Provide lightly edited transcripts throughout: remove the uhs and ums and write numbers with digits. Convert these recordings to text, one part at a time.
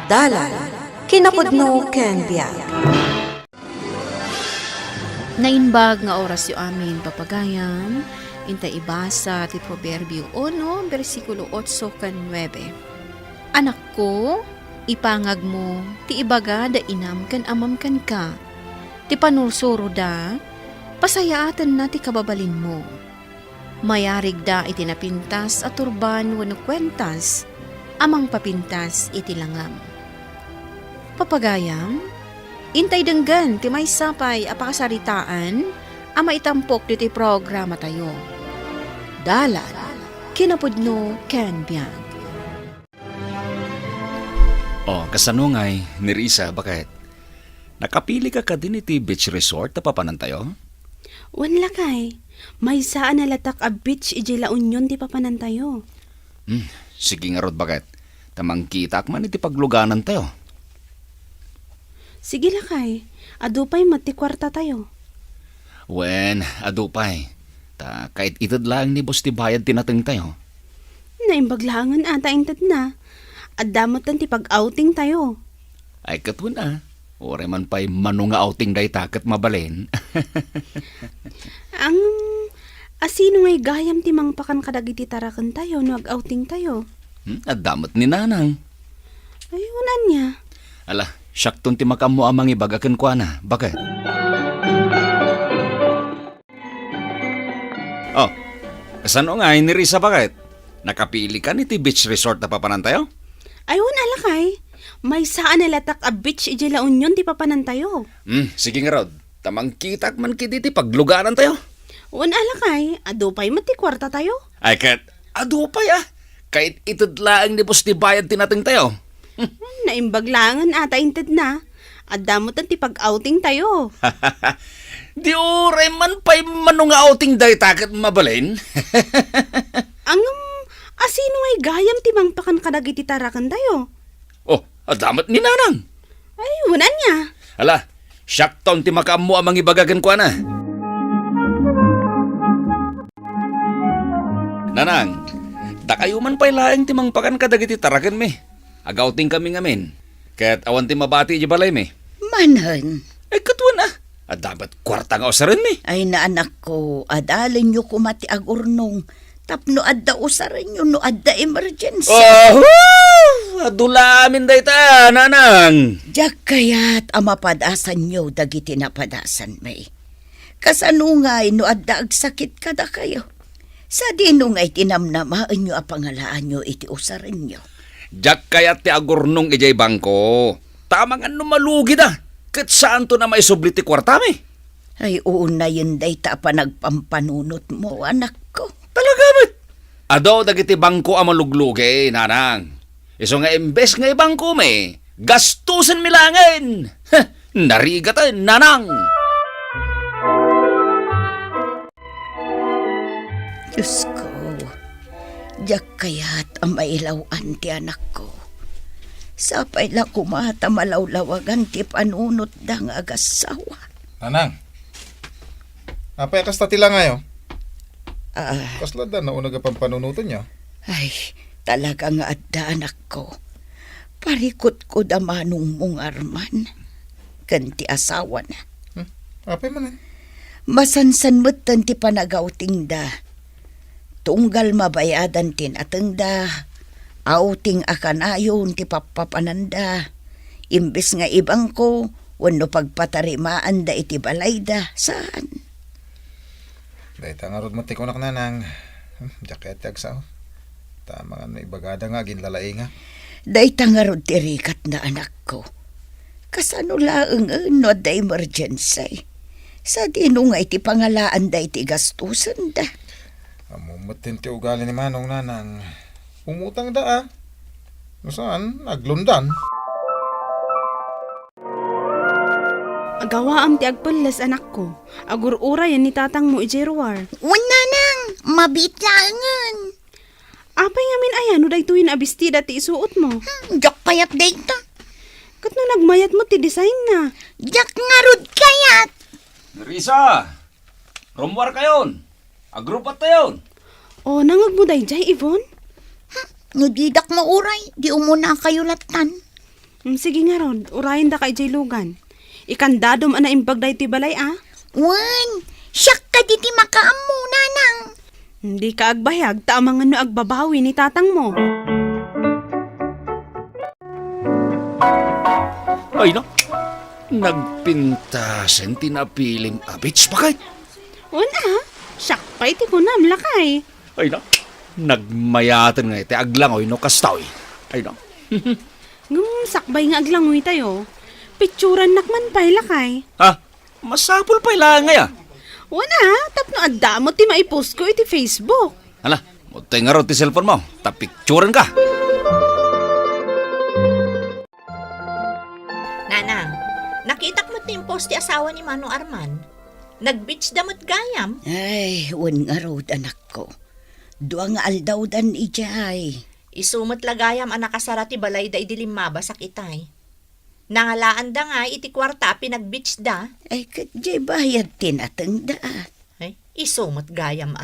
Dalan, kinapudno ken biag. Nainbag nga oras yu amin papagayam, inta ibasa ti Proverbio 1, versikulo 8 kan 9. Anak ko, ipangag mo, ti ibaga da inam kan amam kan ka, ti panursuro da, pasayaatan na ti kababalin mo. Mayarig da iti napintas at turban wano kwentas, amang papintas iti langam. Papagayam, intay denggan ti may sapay apakasaritaan ama itampok diti programa tayo. Dalan, kinapudno ken biag. Kasanungay, ni Risa, bakit? Nakapili ka din iti beach resort na papanan tayo? Wanla kay, may saan nalatak a beach iji La Union ti papanan tayo. Sige nga rod, bakit? Tamang kita man iti pagluganan tayo. Sige la kay, adupay mati kwarta tayo. Wen, adupay. Ta kahit itad lang ni boss ti bayad tinateng tayo. Naimbaglangan ata intad na. At damotan ti pag-outing tayo. Ay katun ore man pa'y manunga outing day takat mabalin. Ang asino ngay gayam ti mangpakan kadagiti tarakan tayo no ag-outing tayo. At damot ni nanang. Ay, unan niya. Ala, syakton ti makam mo amang ibagakan kwa na. Bakit? Kasano nga ni Risa, bakit? Nakapili ka ni ti beach resort na papanan tayo? Ayun alakay, may saan nalatak a beach iji La Union ti papanan tayo. Sige nga rod. Tamang kitak man kiti ti pagluganan tayo. Un alakay, adupay mati kwarta tayo. Ay kat, adupay kahit itadlaang ni boss ti bayad tinateng tayo. Naimbaglangan ata intad na. At damotan ti pag-outing tayo. Di ore man pa'y manunga outing day takat mabalin. Ang asino ngay gayam ti mangpakan kadagiti tarakan tayo. Adamat ni nanang. Ay, unan niya. Ala, syakton ti makam mo amang ibagagan kwa na. Nanang, da kayo man pa'y laeng ti mangpakan kadagiti tarakan me. Agouting kami ngamin. Kaya't awan ti mabati di balay me. Manhan. Ay katuan At dapat kwarta nga usarin me. Ay na anak ko, adalin nyo kumati agurnong. Tapno adda usarin nyo no adda emergency. Adulamin day ta, nanang. Diyak kaya't amapadasan nyo dagiti napadasan may. Kasanungay no adda agsakit kada kayo. Sa dinungay tinamnamaan nyo apangalaan nyo iti usarin nyo. Diyak kayat ti agurnong ijay bangko. Tamang malugi da. Kat saan to na may subli ti kwarta me? Ay una yun day ta pa nagpampanunot mo anak ko. Talaga met? Ado dagiti bangko ang maluglugi, nanang. Iso nga imbes nga ibangko me, gastusan milangin. Narigatan, nanang. Diyos ko, diyak kaya't ang mailawan ti anak ko. Sapay la kumata malawlawagan ti panunot da nga agasawa. Nanang, apay kasta tila ngayo? Ah, Kasla da nauna ka pampanunutan niya. ay, talaga nga adda anak ko. Parikot ko da manong mong arman. Kanti asawa na. Apay man Masansan mo't ti panagauting da. Tunggal mabayadan tinateng da. Outing akanayon ti papapananda. Imbes nga ibang ko, wano pagpatarimaan da iti balay da. Saan? Dahil tangarod mo ti kunak nanang. Jacket yagsaw. Tama nga may bagada nga, ginlalay nga. Day tangarod ti rikat na anak ko. Kasano laeng no da emergency. Sa dinungay ti pangalaan da iti gastusan da. Amumutin ti ugali ni Manong nanang. Umutang da Saan? Naglundan. Agawa am ti agpalas anak ko. Agurura yan ni tatang mo ijeruar. Una nang, mabitlangan. Apay ngamin ayan, no daytoyin abistida ti isuot mo. Diyak payat dayta. Kat no nagmayat mo ti design na. Diyak ngarod kayat. Risa, rumwar kayon. Agrupat tayon. O, nangag mo day jay, Yvonne? Nudidak mauray, di umuna kayo latan. Sige nga ron, urayan da kay Jay Lugan. Ikandadom ana imbag da iti balay Wan, siyak ka diti makaammo, nanang. Hindi ka agbayag, taamang ano agbabawi ni tatang mo. Ay na, nagpintasan tinapilim abits pa kay. Una, siyak pa iti kunam lakay. Ay na, nagmayatan nga iti aglangoy no kastaw. Ay na, Sakbay nga aglangoy tayo. Picturan nakman pa'y lakay. ha? Masapul pa ilang nga ya. Una, tapno adda mo ti maipost ko iti Facebook. Hala, mutay nga ro ti cellphone mo. Tapicturan ka. Nanang, nakitak mo ti post ti asawa ni Manong Arman. Nag-beach damot gayam. Ay, wan nga raw, anak ko. Dua nga aldaw dan ijay. Isumot lagayam ang nakasara ti balay da idilimaba sa kitay. Nangalaan da nga iti kwarta pinag-beach da. Ay, kadjay bayad tinatang da. Ay, isumot gayam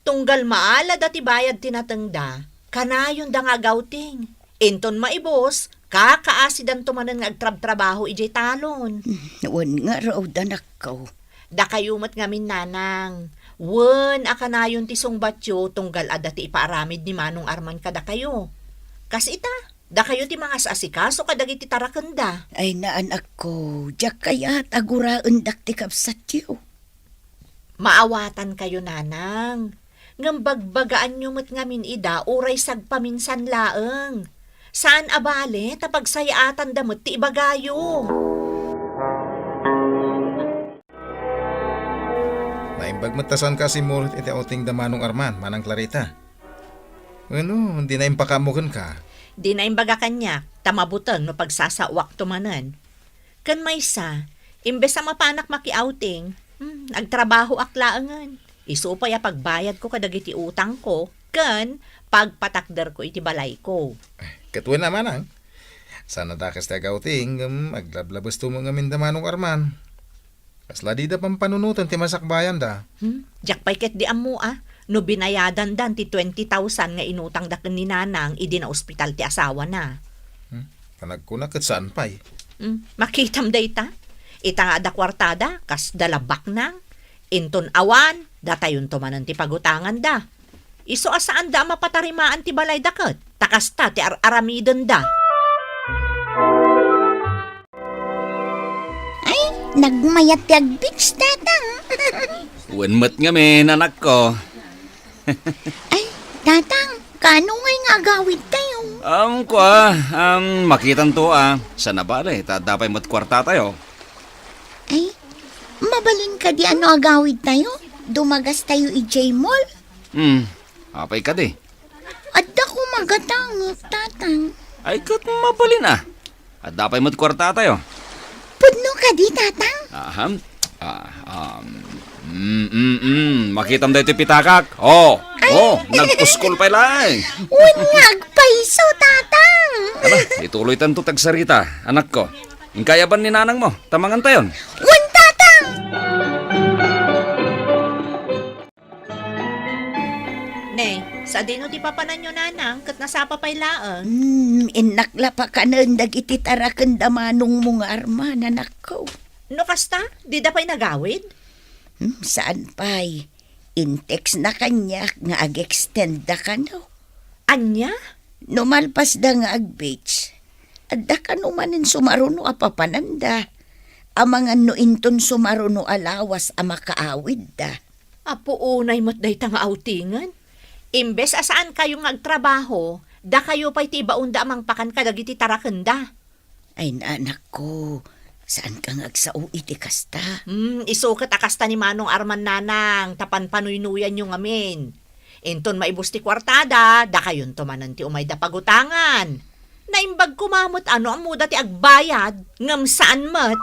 Tunggal maala da ti bayad tinatengda. Kanayon da nga gauting. Inton maibos, kakaasidan tumanan nga agtrab-trabaho ijay talon. Wan nga raw, anak ko. Da kayumat ngamin nanang. Wen akanayon ti sungbatyo tunggal ada ti ipaaramid ni Manong Arman kada kayo. Kas ita, da kayo ti mga asikaso kadagiti tarakenda. Ay na anak ko, diyak kaya taguraan dak ti kapsatyo. Maawatan kayo nanang. Ngambagbagaan nyo mat ngamin ida uray sagpaminsan laeng. Saan abale tapag sayatan damot ti ibagayo. Naimbag matasan kasi mo iti outing da Manong Arman, Manang Clarita. Ano, hindi na impakamukan ka. Di na imbaga kanya, tamabutang no pagsasawak tumanan. Kan may sa, imbes sa mapanak maki-outing, nagtrabaho aklaangan. Isupay a pagbayad ko kadagiti utang ko, kan pagpatakder ko iti balay ko. Katuwa naman ang. Sana dakas tayo outing, aglablabas mo ngamin da Manong Arman. Kasla di da pampanunutan ti masakbayan da. Diyak pa'y ket di amu no binayadan dan ti 20,000 nga inutang daken ni nanang idi na ospital ti asawa na. Panagkunak at saan pa'y. Makitam da ita. Ita nga da kwartada, kas dalabak na. Inton awan, datayon tumanan ti pagutangan da. Iso asaan da mapatarimaan ti balay daket. Takas ta ti aramidon da. Nagmayat ti agbeach, tatang. Wenmet nga men, anak ko. Ay, tatang, kano nga agawid tayo? Makitan to Sa nabali, tadapay mo't kwarta tayo. Ay, mabalin ka di ano agawid tayo? Dumagas tayo i-J Mall? Apay ka di. Adda ko magatang, tatang. Ay kat mabalin At dapay mo't kwarta tayo. Pudno ka di, tatang? Makitam da ito pitakak. Nagpuskol pa lang. Unyag paiso, tatang. Aba, ituloy tanto tagsarita, anak ko. Kaya ba ni nanang mo? Tamangan tayon. Wan, tatang. Nay, sa dino ti papanan nyo nanang, kat nasapa pa'y laeng. Inakla pa ka na dagiti tarakan damanong mong arman, anak ko. No kasta, di da pa'y nagawid? Saan pa'y? Intex na kanya nga ag-extend da ka no. Anya? Numalpas da nga ag-beach. Adda ka numanin sumaruno a papananda. Amangan no inton sumaruno alawas a makaawid da. Apo unay mo't day tanga outingan. Imbes asaan kayo ngagtrabaho, da kayo pa'y tibaon da amang pakan kadagiti tarakenda. Ay anak ko, saan ka ngagsao iti kasta? Isukat akasta ni Manong Arman nanang, tapan panuйnuyan nyo ngamin. Inton maibus ti kwartada, da kayon tumanan ti umay da pagutangan. Naimbag kumamot ano ang muda ti agbayad, ngam saan mat.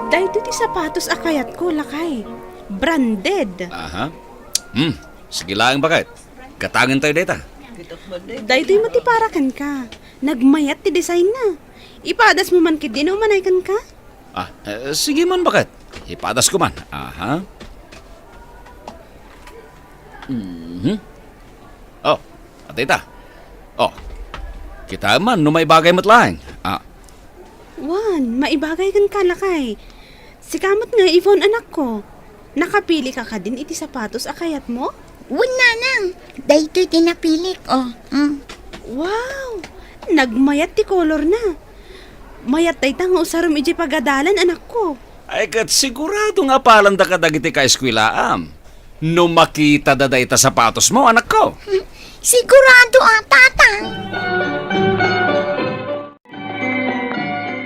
Dahito ti sapatos akayat ko lakay. Branded. Sige lang bakit? Katangan tayo data. Dahito'y matiparakan ka. Nagmayat ti design na. Ipadas mo man kit din o manaykan ka? Sige man bakit? Ipadas ko man. Oh, atita. Kita man, no may bagay matlaing. Wan, maibagay kan kalakay. Si kamot nga, Yvonne anak ko. Nakapili ka ka din iti sapatos akayat mo? Wala nang. Dahito tinapili ko. Wow! Nagmayat ti color na. Mayat tay tang usarom iti pagadalan anak ko. Ay kat sigurado nga palanda ka dagiti ka eskwilaam. No makita daday ta sapatos mo, anak ko. Sigurado tatang.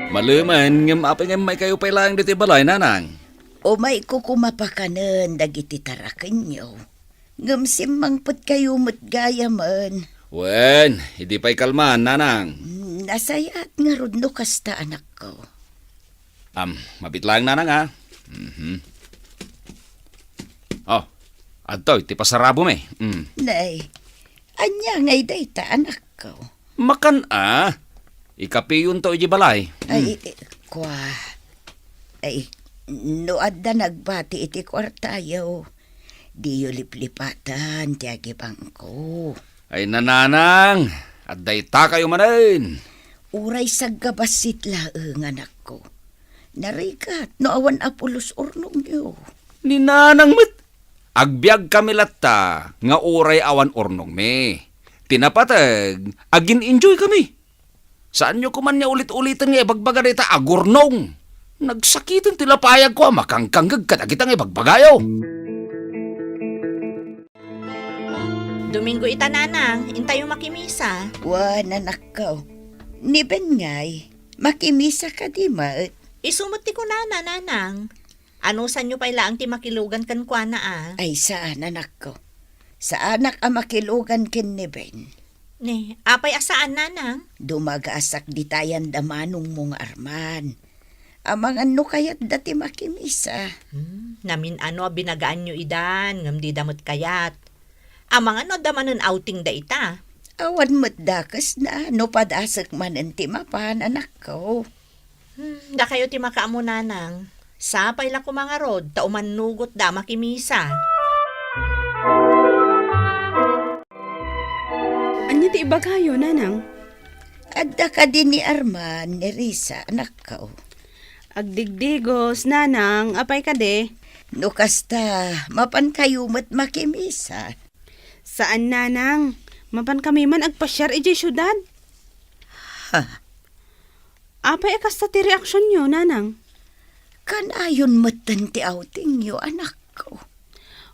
Maluman, ngam apay ngam may kayo pa ilang diti balay, nanang. O may kukumapakanan dagiti tarakan nyo. Ngamsim mangput kayo gaya man. Wen, hindi pa'y kalman, nanang. Nasayat nga rudno kasta anak ko. Mabit lang, nanang, ha? Oh, adto, iti pasarabo me. Nay, anya ngay dayta anak ko. Makan, ikapiyon to iji balay. Ay, kwa. Ay, noad na nagbati iti kwartayaw. Di yu liplipatan, tiyagi bangko. Ay, nananang, at dayta kayo manin. Uray sa gabasit laeng anak ko. Narikat, no awan apulos ornong niyo. Ni nanang met. Agbyag kami latta, nga uray awan ornong me. Tinapatag, agin enjoy kami. Saan nyo kuman niya ulit-ulitan nga ibagbaga dita agurnong? Nagsakitan tilapayag ko, makangkanggag ka na kitang ibagbagayo. Domingo ita nanang, intayo makimisa. Wan anak ko. Ni Ben ngay, makimisa ka di maet. Isumot ti ko nanang. Ano sa nyo pa ilaang ti makilugan kan kwa na Ay saan anak ko? Sa anak ang makilugan kin ni Ben. Ne, apay asaan nanang? Dumagasak di tayan damanong mong arman. Amang ano kayat dati makimisa. Namin ano binagaan nyo idan, ngam di damot kayat. Amang ano damanon outing da ita. Awan mo't dakas na, no padasak man ang timapan anak ko. Da kayo ti makaamo nanang. Sapay lang ko mga rod, tauman nugot da makimisa. Anya ti ibagayo, nanang? Adda ka din ni Arman, ni Risa, anak ko. Agdigdigos, nanang, apay ka de. No kasta, mapan kayo mo't makimisa. Saan, nanang? Mapan kami man agpasyar iti syudad. Ha? Apay akasta ti reaksyon nyo, nanang? Kanayon mo't ti outing yo, anak ko.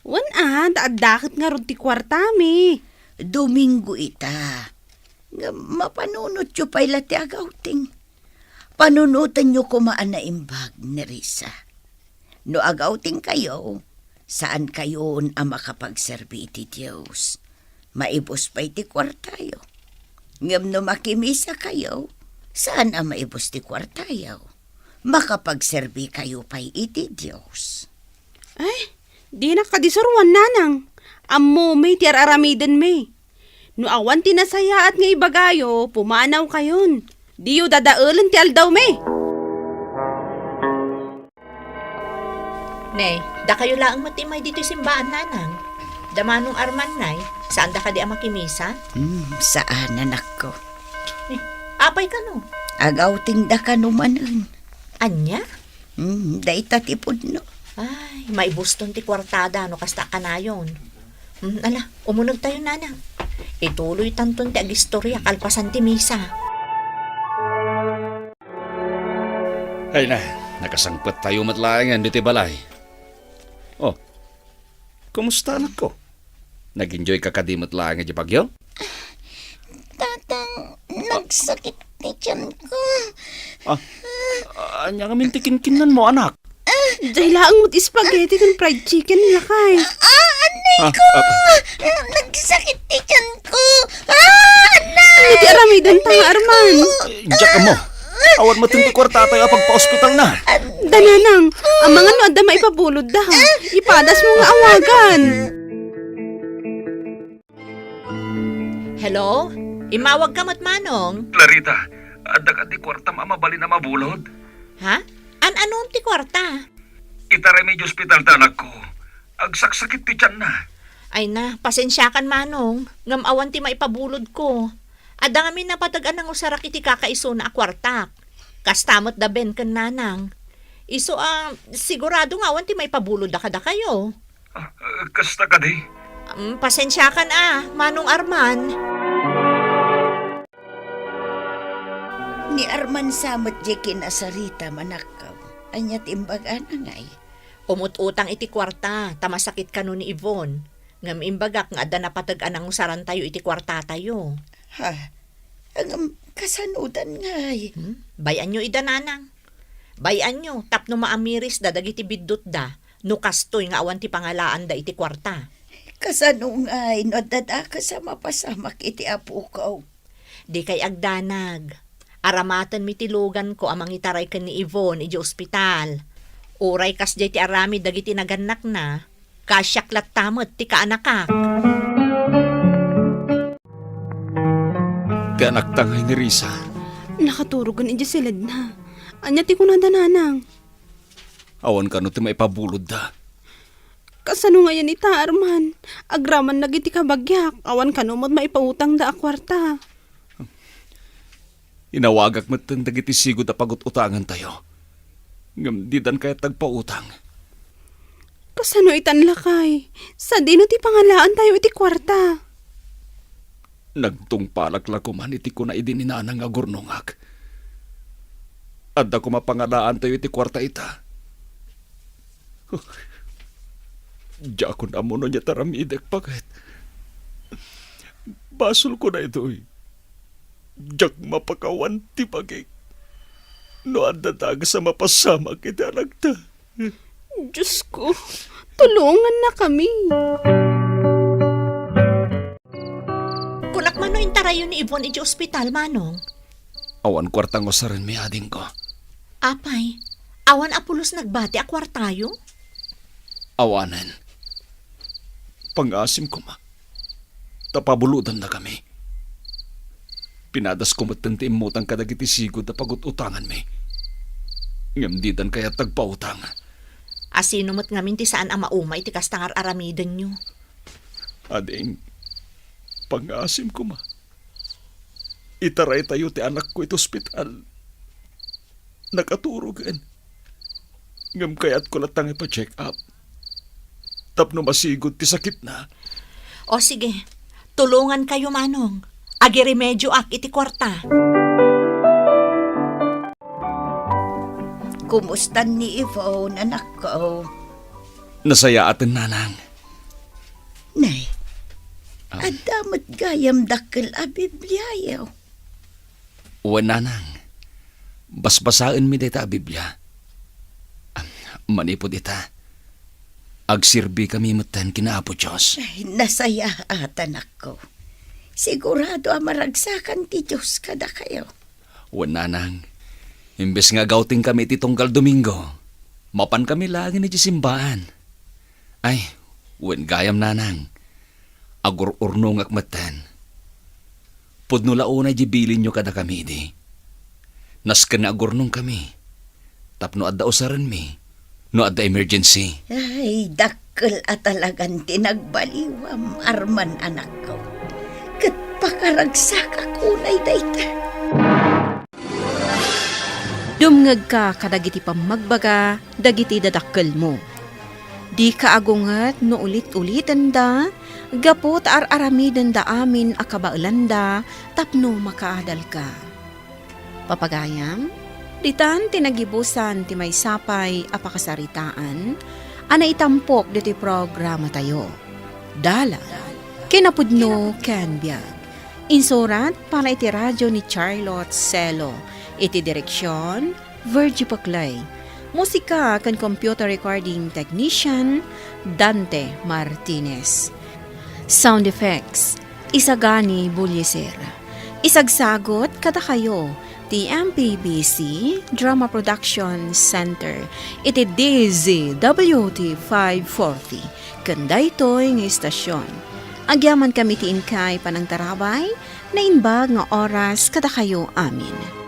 Wan taadakit nga rod ti kwartami. Domingo ita. Nga mapanunot yo pa'y lati agawting. Panunutan nyo kumaan na imbag ni Risa. No agawting kayo, saan kayo ang makapagserbi iti Diyos? Maibos pa iti kwartayo. Ngam no makimisa kayo, saan ang maibos ti kwartayo? Makapagserbi kayo pa'y iti Diyos. Ay, di na kadisurwan, nanang. Ammo may ti aramiden may. No awan tinasaya at nga ibagayo, pumanaw kayon. Diyo dadaulan ti aldaw may. Ne, da kayo laang matimay dito simbaan nanang. Damanong arman nay, saan da ka di ang makimisa? Saan anak ko? Ne, apay ka no. Agawting da ka numanan. Anya? Day tatipod no. Ay, maibuston ti kwartada no kasta kanayon. Ala, umunag tayo nanang. Ituloy tanton ti agistorya kalpasan ti misa. Ay na, nakasangpat tayo matlaangan dito balay. Oh, kumusta anak ko? Nag-enjoy ka kadimot lang nga di bagyo? Tatang, nagsakit ni tiyan ko. Anya ka mintikin-kinan mo anak? Dahil laang mo't spaghetti kan fried chicken lakay. Anay ko! Nagsakit ni tiyan ko! Anay! Ano ti aramidan ta nga arman? Diyak ka mo. Awan mo tinti kwarta tayo pagpa-hospital na. Dananang, ang mga no adda maipabulod da. Ipadas mo nga awagan. Hello? Imawag ka mo't manong? Clarita, adag di kwarta mamabali na mabulod. Ha? Anong ti kwarta? Itaremedyo hospital tanak ko. Agsaksakit ti tiyan na. Ay na, pasensyakan manong. Ngam awan ti maipabulod ko. Adda ngamin napatagan ng usarak iti kakaiso na akwartak. Kastamot da ben kan nanang. Iso sigurado nga awan ti may pabulod da kada kayo. Kasta ka di? Pasensya kan Manong Arman. Ni Arman samot di kinasarita manakaw. Anyat imbaga na ngay. Umut-utang iti kwarta, tamasakit ka no ni Yvonne. Ngam imbagak nga adda napatagan ng usaran tayo iti kwarta tayo. Ha? Ang kasanudan ngay. Bayan nyo ida nanang. Bayan nyo, tapno maamiris da dagiti biddot da. No kastoy nga awan ti pangalaan da iti kwarta. Kasano ngay, no dada ka sa mapasamak iti apukaw. Di kay agdanag. Aramatan mi tilugan ko amang itaray ka ni Yvonne iti ospital. Uray kas ti arami dagiti naganak na. Kasyak tamot ti kaanakak. Kanak tangay ni Risa. Nakaturugan iti silid na. Anya ti kunada nanang. Awan ka no ti maipabulod da. Kasano ngayon ita, Arman? Agraman nagiti kabagyak. Awan kanumot maipautang da akwarta. Inawagak matan dagiti sigod a pagut-utangan tayo. Ngam di dan kaya tagpautang. Kasano itan lakay? Sa dino ti pangalaan tayo iti kwarta. Nagtungpalak lakuman iti ko na idininanang nga gurnongak. Adda ko mapangalaan tayo iti kwarta ita. Diya ko na mo no niya taramidek paket. Basol ko na ito eh. Diyak mapakawan ti pagik. No adda taga sa mapasama kita nagta. Diyos ko, tulungan na kami. Kunak man no intarayo ni Yvonne iti ospital, Manong. Awan kwartang osaran mi ading ko. Apay, awan apulos nagbati akwartayo? Awanan. Pangasim ko ma. Tapabuludan na kami. Pinadas ko matanti imutang kadagiti sigod na pagut-utangan mi. Ngamdidan kaya tagpautang. Asino mo't ngamin ti saan ang maumay ti kastangar aramidan nyo. Ading, pangasim ko ma. Itaray tayo ti anak ko ito ospital. Nakaturugan. Ngam kaya't ko latang ipa-check up. Tapno masigod ti sakit na. O sige, tulungan kayo, Manong. Agiremedyo ak iti kwarta. Kumusta ni Yvonne, anak ko? Nasaya atin nanang. Nay, adamot gayam dakkel a Biblia. Uwan nanang. Basbasaan mi dita a Biblia. Manipod ita. Agsirbi kami matan kinaapo Diyos. Ay, nasaya anak ko. Sigurado amaragsakan ti Diyos kada kayo. Uwan nanang. Imbes nga gauting kami ti tunggal Domingo. Mapan kami lagi ni simbahan. Ay, uwan gayam nanang. Agur-urnong akmatan. Pudno launay jibilin nyo kada kami di. Nasken na agurnong kami. Tapno adda usaran mi. No adda emergency. Ay, dakkel at talagang tinagbaliwam, Arman, anak ko. Kat pakaragsak ako na dayta. Dumngag ka kadagiti pamagbaga, dagiti dadakkel mo. Di ka agungat no ulit-ulitan da, gapot ar-aramidan da amin akabailan da, tapno makaadal ka. Papagayam, ditan tinagibusan ti may sapay apakasaritaan, ana itampok diti programa tayo. Dala, kinapudno ken biag. Insurat para iti radyo ni Charlotte Celo. Iti direksyon, Virgie Paclay. Musika kan computer recording technician, Dante Martinez. Sound effects, Isagani Bulyeser. Isagsagot kada kayo, ti MPBC Drama Production Center. Iti DZWT 540. Kanda ito'y ng istasyon. Agyaman kami ti inkay panang tarabay, na inbag nga oras kada kayo amin.